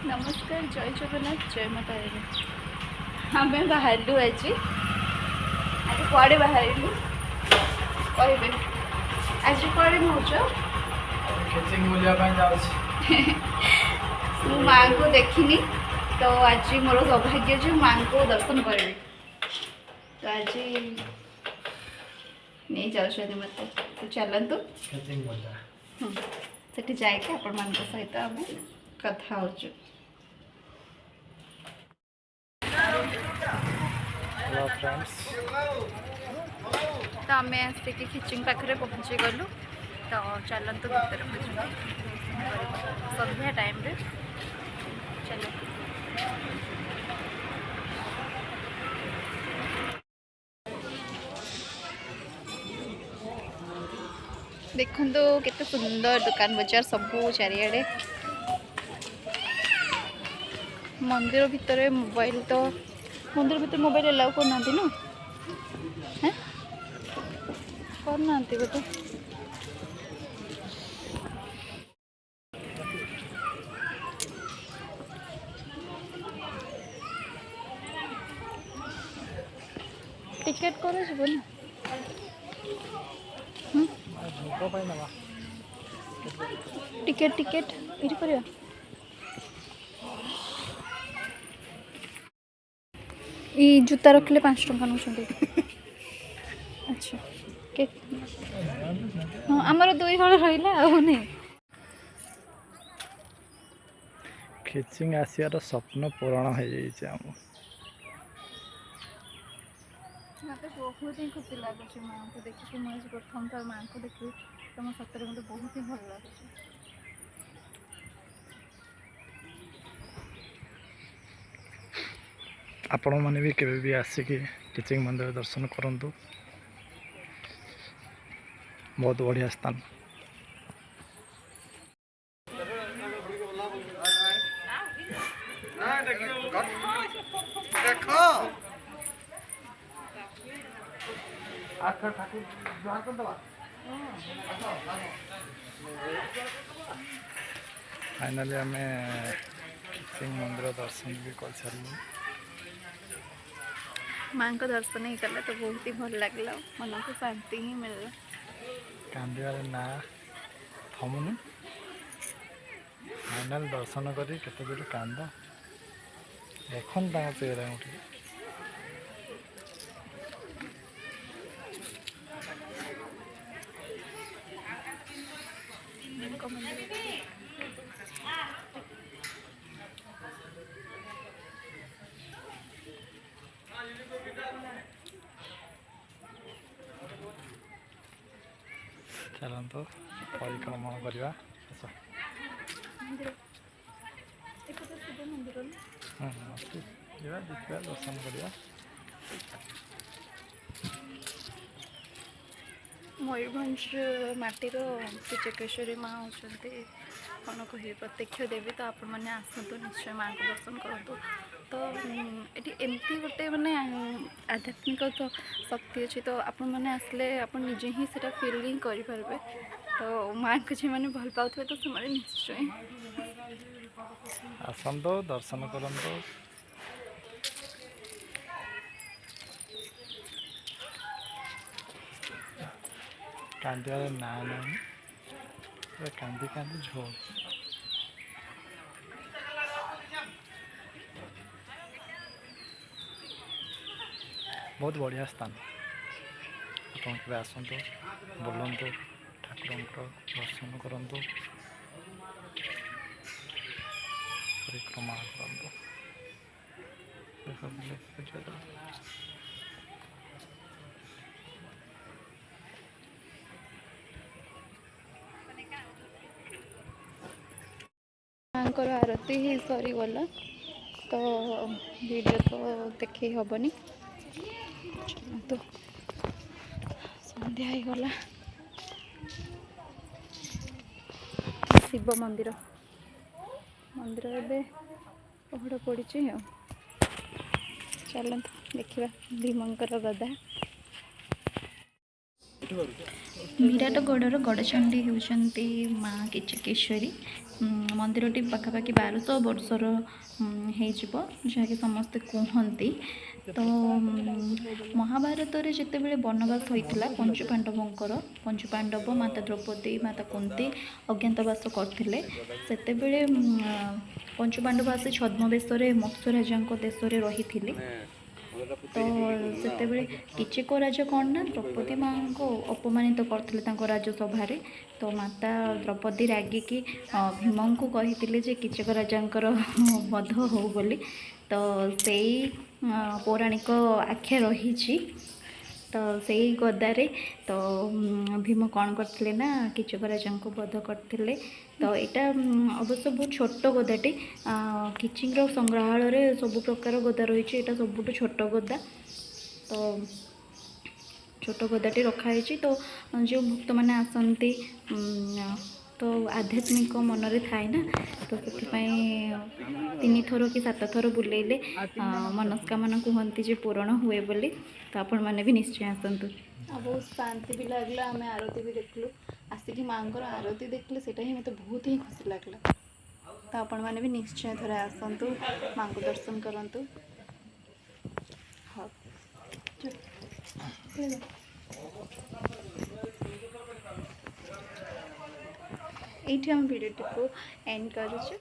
नमस्कार जय जगन्नाथ जय माता दी। आम बाहर आज आज कड़े बाहर कहे आज कड़े मौज मु माँ को देखनी तो आज मोर सौभाग्य जो माँ को दर्शन करी तो आज नहीं चलते मत तो चलतु से जाके आपण मान सहित आम कथा हो। तो आम आसिक किचन पाखे पहुँची गलु तो चलतु भर संध्या टाइम रे चलो देखो केते सुंदर दुकान बजार सबू चारिआडे मंदिर भितर मोबाइल तो मंदिर भितर मोबाइल अलाउ करना ना हैं करना बोधे टिकेट कर टिकेट टिकेट ये कर जूता रखले 5 टंका नौ अच्छा के हाँ आमर 2 हल रहा खिचिंग आसियार स्वप्न पूरण हो जाए मत बहुत ही खुशी लगुच माँ को देखिए मुझे प्रथम थर माँ को देखी तो मो सतरे मत बहुत ही भल लगुच। आपण मैंने भी केवे भी आसिक किचिंग मंदिर दर्शन करंतु बहुत बढ़िया स्थान। फाइनली आम किचिंग मंदिर दर्शन भी कर सारू माँ को दर्शन ही कला तो बहुत ही भल लगला मन को शांति ही मिलला कांदार ना थमुनु फाइनल दर्शन करी केते दूर कांद देखन चेहरा उठी चलते परिक्रमा करवा देखा दर्शन करवा मयूरभंज माटीर श्री चक्रेश्वरी माँ होती कौन कह प्रत्यक्ष देवी तो आपण मैंने आसतु निश्चय माँ को दर्शन करूँ तो ये एमती गोटे माने आध्यात्मिक तो शक्ति अच्छी तो आपण मैंने आसले आप निजे ही से फिलिंग करें तो माँ को जी मैंने भल पाथे तो से निश्चय आसतु दर्शन करंतु कांदियार ना नहीं कांदी कांदी झोल बहुत बढ़िया स्थान आप आसतु बुलंतु ठाकुर दर्शन करंतु परिक्रमा करंतु माँकर आरती ही सरीगला तो वीडियो तो देखे हेनी तो संध्या ही गला शिव मंदिर मंदिर ए पहड़ पड़ी चलते देखा भीमंकर गदा विराटगढ़ गड़चंडी होती माँ किचकेश्वरी मंदिरटी पाखापाखि 1200 वर्षर होइजिबो समस्ते कहती। तो महाभारत रे जितेबेले वनवास होइतिला पंचुपांडव माता द्रौपदी माता कुंती अज्ञातवास करथिले सेतेबेले पंचुपांडव आसी छद्मवेश मत्स्य राजा देश में रही। तो सेतेबेले किचक राजा कौन ना द्रौपदी माँ को अपमानित करते राजसभा। तो माता द्रौपदी रागिकी भीम को कही जे किचक राजा वध हो बोली। तो से पौराणिक आख्या रही। तो से गदारे तो भीम कौन करते ना किचक राजा को वध करते। तो यहाँ अवश्य बहुत छोट गदाटी किचिंग संग्रहालय सब प्रकार गदा रही। यहाँ सब छोट गदा। तो छोट गदाटी रखाई। तो जो भक्त मैंने आसती तो आध्यात्मिक मनरे थाए ना। तो से 3 थर कि 7 थर बुलेले मनस्कामना कहती जे पूरण हुए बोली। तो आपण मैंने भी निश्चय आसतु। बहुत शांति भी लगला। आम आरती भी देखलु आसिक माँ आरती देखले से ही मतलब बहुत ही खुशी लगला। तो आपण मैंने भी निश्चय थोड़े आसतु माँ को दर्शन करंतु। हाँ ये वीडियो को एंड करूँ।